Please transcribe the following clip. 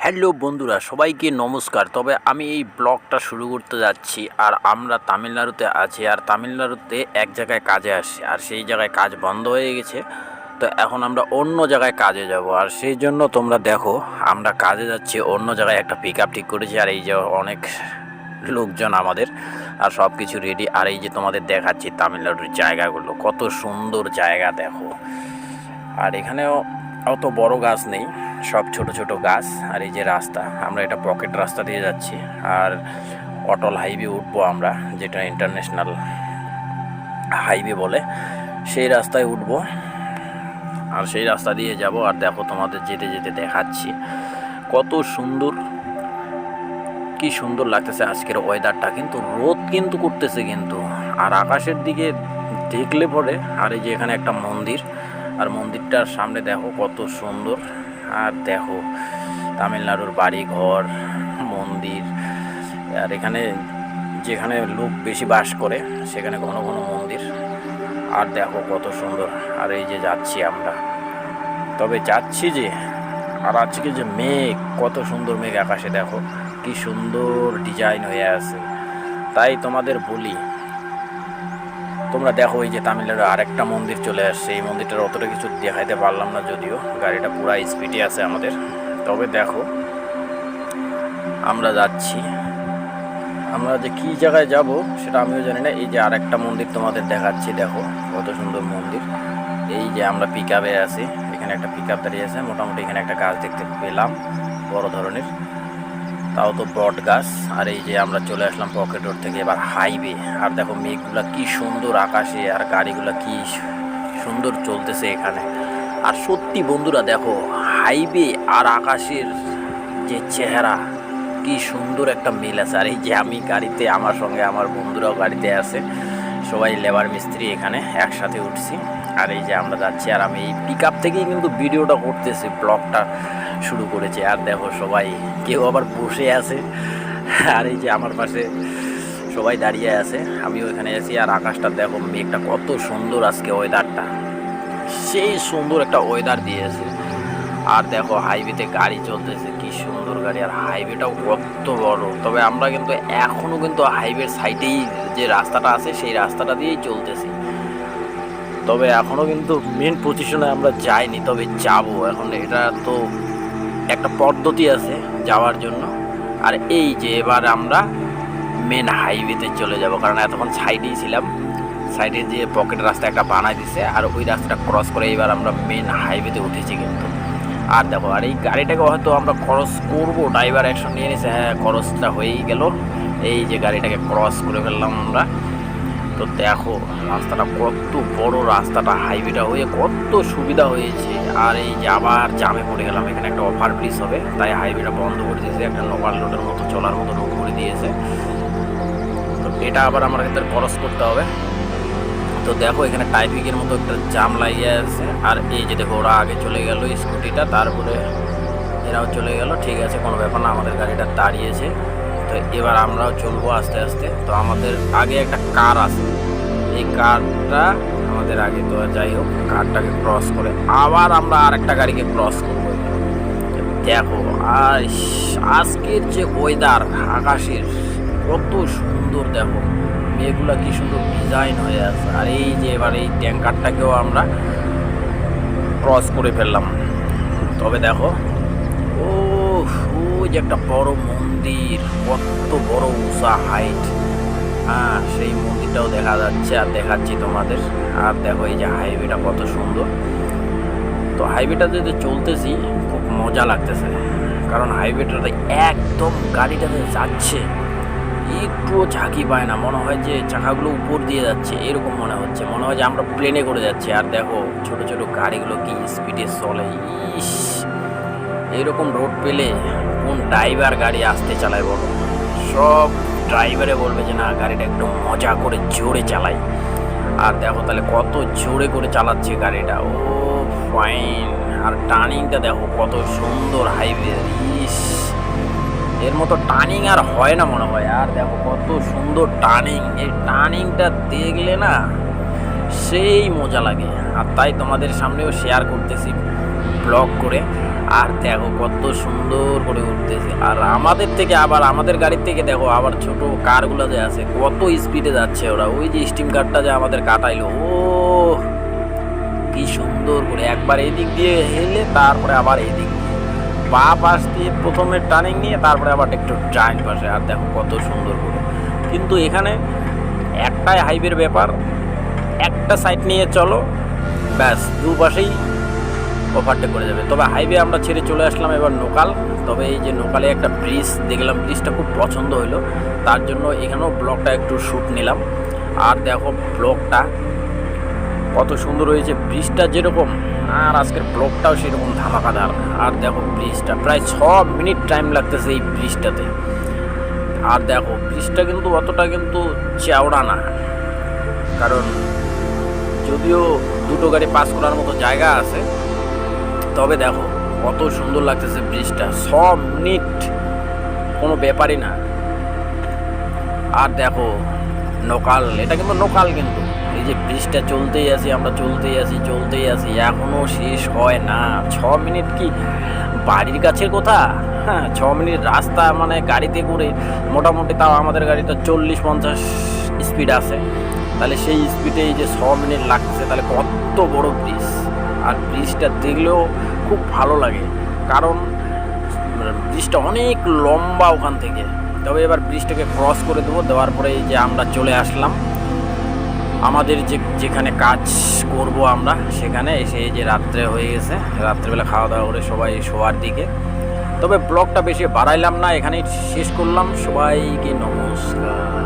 Hello বন্ধুরা, সবাইকে নমস্কার। তবে আমি এই ব্লগটা শুরু করতে যাচ্ছি, আর আমরা তামিলনাড়ুতে আছি, আর তামিলনাড়ুতে এক জায়গায় কাজে আসছি, আর সেই জায়গায় কাজ বন্ধ হয়ে গেছে। তো এখন আমরা অন্য জায়গায় কাজে যাব, আর সেই জন্য তোমরা দেখো আমরা কাজে যাচ্ছি অন্য জায়গায়। একটা পিক আপ ঠিক করেছি, আর এই যে অনেক লোকজন আমাদের, আর সব কিছু রেডি। আর এই যে তোমাদের দেখাচ্ছি তামিলনাড়ুর জায়গাগুলো, কত সুন্দর জায়গা দেখো। আর এখানেও অত বড় গাছ নেই, সব ছোট ছোট গাছ। আর এই যে রাস্তা, আমরা এটা পকেট রাস্তা দিয়ে যাচ্ছি, আর অটল হাইওয়ে উঠবো আমরা, যেটা ইন্টারন্যাশনাল হাইওয়ে বলে, সেই রাস্তায় উঠবো, আর সেই রাস্তা দিয়ে যাব। আর দেখো তোমাদের যেতে যেতে দেখাচ্ছি কত সুন্দর, কি সুন্দর লাগতেছে আজকের ওয়েদারটা। কিন্তু রোদ কিন্তু করতেছে কিন্তু, আর আকাশের দিকে দেখলে পরে। আর এই যে এখানে একটা মন্দির, আর মন্দিরটার সামনে দেখো কত সুন্দর। আর দেখো তামিলনাড়ুর বাড়ি ঘর, মন্দির, আর এখানে যেখানে লোক বেশি বাস করে সেখানে ঘন ঘন মন্দির। আর দেখো কত সুন্দর। আর এই যে যাচ্ছি আমরা, তবে যাচ্ছি যে, আর আজকে যে মেঘ, কত সুন্দর মেঘ আকাশে দেখো, কি সুন্দর ডিজাইন হয়ে আছে। তাই তোমাদের বলি, তোমরা দেখো এই যে তামিলনাড়ু আরেকটা মন্দির চলে আসছে। এই মন্দিরটার অতটা কিছু দেখাইতে পারলাম না, যদিও গাড়িটা পুরা স্পিডে আছে আমাদের। তবে দেখো আমরা যাচ্ছি, আমরা যে কী জায়গায় যাব সেটা আমিও জানি না। এই যে আরেকটা মন্দির তোমাদের দেখাচ্ছি, দেখো কত সুন্দর মন্দির। এই যে আমরা পিক আপে আছি, এখানে একটা পিক আপ দাঁড়িয়ে আছে। মোটামুটি এখানে একটা গাছ দেখতে পেলাম, বড় ধরনের, তাও তো বট গাছ। আর এই যে আমরা চলে আসলাম পকেট রোড থেকে এবার হাইওয়ে। আর দেখো মেঘগুলা কি সুন্দর আকাশে, আর গাড়িগুলা কি সুন্দর চলতেছে এখানে। আর সত্যি বন্ধুরা দেখো, হাইওয়ে আর আকাশের যে চেহারা, কি সুন্দর একটা মিল আছে। আর এই যে আমি গাড়িতে, আমার সঙ্গে আমার বন্ধুরাও গাড়িতে আছে, সবাই লেবার মিস্ত্রি এখানে একসাথে উঠছি। আর এই যে আমরা যাচ্ছি, আর আমি এই পিক আপ থেকেই কিন্তু ভিডিওটা করতেছি, ব্লগটা শুরু করেছি। আর দেখো সবাই, কেউ আবার বসে আছে, আর এই যে আমার পাশে সবাই দাঁড়িয়ে আছে, আমিও এখানে আছি। আর আকাশটা দেখো, মেঘটা কত সুন্দর, আজকে ওয়েদারটা সেই সুন্দর একটা ওয়েদার দিয়েছে। আর দেখো হাইওয়েতে গাড়ি চলতেছে, কি সুন্দর গাড়ি, আর হাইওয়েটাও কত বড়। তবে আমরা কিন্তু এখনও কিন্তু হাইওয়ের সাইডেই যে রাস্তাটা আছে সেই রাস্তাটা দিয়েই চলতেছি। তবে এখনও কিন্তু মেন পজিশনে আমরা যাইনি, তবে যাব এখন। এটা তো একটা পদ্ধতি আছে যাওয়ার জন্য। আর এই যে এবার আমরা মেন হাইওয়েতে চলে যাব, কারণ এতক্ষণ সাইডেই ছিলাম। সাইডে যে পকেট রাস্তা একটা বানাই দিছে, আর ওই রাস্তাটা ক্রস করে এবার আমরা মেন হাইওয়েতে উঠেছি কিন্তু। আর দেখো, আর এই গাড়িটাকে হয়তো আমরা ক্রস করবো, ড্রাইভার অ্যাকশন নিয়ে নিছে, হ্যাঁ ক্রসটা হয়েই গেল। এই যে গাড়িটাকে ক্রস করে ফেললাম আমরা। তো দেখো রাস্তাটা কত বড়, রাস্তাটা হাইওয়েটা হয়ে কত সুবিধা হয়েছে। আর এই যে আবার জামে পড়ে গেলাম, এখানে একটা ওভার ব্রিজ হবে, তাই হাইওয়েটা বন্ধ করে দিয়েছে, একটা লোকাল রোডের মতো চলার মতো রোড করে দিয়েছে। তো এটা আবার আমার ক্ষেত্রে ক্রস করতে হবে। তো দেখো এখানে ট্রাফিকের মতো একটা জাম লাগিয়ে আছে। আর এই যে দেখো ওরা আগে চলে গেল স্কুটিটা, তারপরে এরাও চলে গেল। ঠিক আছে, কোনো ব্যাপার না, আমাদের গাড়িটা দাঁড়িয়েছে। তো এবার আমরাও চলবো আস্তে আস্তে। তো আমাদের আগে একটা কার আছে, এই কারটা আমাদের আগে। তো যাই হোক, কারটাকে ক্রস করে আবার আমরা আর একটা গাড়িকে ক্রস করবো। দেখো আর আজকের যে ওয়েদার, আকাশের কত সুন্দর, দেখো মেয়েগুলা কি সুন্দর ডিজাইন হয়ে আছে। আর এই যে এবার এই ট্যাঙ্কারটাকেও আমরা ক্রস করে ফেললাম। তবে দেখো ওই যে একটা বড় মন্দির, কত বড় উঁচা হাইট, হ্যাঁ সেই মন্দিরটাও দেখা যাচ্ছে, আর দেখাচ্ছি তোমাদের। আর দেখো এই যে হাইওয়েটা কত সুন্দর। তো হাইওয়েটাতে যে চলতেছি খুব মজা লাগতেছে, কারণ হাইওয়েটাতে একদম গাড়িটাতে যাচ্ছে, একটুও ঝাঁকি পায় না, মনে হয় যে চাকাগুলো উপর দিয়ে যাচ্ছে, এরকম মনে হচ্ছে, মনে হয় যে আমরা প্লেনে করে যাচ্ছি। আর দেখো ছোট ছোট গাড়িগুলো কি স্পিডে চলে। ইস, এরকম রোড পেলে কোন ড্রাইভার গাড়ি আসতে চালায় বলো? সব ড্রাইভারে বলবে যে না, গাড়িটা একটু মজা করে জোরে চালাই। আর দেখো তাহলে কত জোরে করে চালাচ্ছে গাড়িটা, ও ফাইন। আর টার্নিংটা দেখো কত সুন্দর হাইওয়ে, ইস এর মতো টার্নিং আর হয় না মনে হয়। আর দেখো কত সুন্দর টার্নিং, এই টার্নিংটা দেখলে না সেই মজা লাগে। আর তাই তোমাদের সামনেও শেয়ার করতেছি ব্লগ করে। আর দেখো কত সুন্দর করে উঠতেছে। আর আমাদের থেকে আবার আমাদের গাড়ির থেকে দেখো আবার ছোট কারগুলো যে আছে কত স্পিডে যাচ্ছে ওরা। ওই যে স্টিম কারটা যে আমাদের কাটাইলো, ও কি সুন্দর করে একবার এদিক দিয়ে হেলে তারপরে আবার এদিক দিয়ে বা পাশ দিয়ে প্রথমে টার্নিং নিয়ে তারপরে আবার একটু ডাইন পাশে। আর দেখো কত সুন্দর করে। কিন্তু এখানে একটাই হাইওয়ের ব্যাপার, একটা সাইড নিয়ে চলো ব্যাস দুপাশেই ওভারটেক করে যাবে। তবে হাইওয়ে আমরা ছেড়ে চলে আসলাম এবার লোকাল। তবে এই যে লোকালে একটা ব্রিজ দেখলাম, ব্রিজটা খুব পছন্দ হলো, তার জন্য এখানেও ব্লগটা একটু শ্যুট নিলাম। আর দেখো ব্লগটা কত সুন্দর হয়েছে, ব্রিজটা যেরকম আর আজকের ব্লগটাও সেরকম ধামাকাদার। আর দেখো ব্রিজটা প্রায় 6 মিনিট টাইম লাগতেছে এই ব্রিজটাতে। আর দেখো ব্রিজটা কিন্তু অতটা কিন্তু চওড়া না, কারণ যদিও দুটো গাড়ি পাস করার মতো জায়গা আছে, তবে দেখো কত সুন্দর লাগতেছে ব্রিজটা। 6 মিনিট কোনো ব্যাপারই না। আর দেখো লোকাল, এটা কিন্তু লোকাল, কিন্তু এই যে ব্রিজটা চলতেই আছি আমরা, চলতেই আছি এখনও শেষ হয় না। 6 মিনিট কি বাড়ির কাছের কথা? হ্যাঁ, 6 মিনিট রাস্তা মানে গাড়িতে করে মোটামুটি, তাও আমাদের গাড়িটা 40-50 স্পিড আছে, তাহলে সেই স্পিডে এই যে 6 মিনিট লাগছে, তাহলে কত বড় ব্রিজ। আর ব্রিজটা দেখলেও খুব ভালো লাগে, কারণ ব্রিজটা অনেক লম্বা ওখান থেকে। তবে এবার ব্রিজটাকে ক্রস করে দেবো, দেওয়ার পরে এই যে আমরা চলে আসলাম আমাদের যেখানে কাজ করব আমরা সেখানে এসে। এই যে রাত্রে হয়ে গেছে, রাত্রেবেলা খাওয়া দাওয়া করে সবাই শোয়ার দিকে। তবে ব্লগটা বেশি বাড়াইলাম না, এখানেই শেষ করলাম। সবাইকে নমস্কার।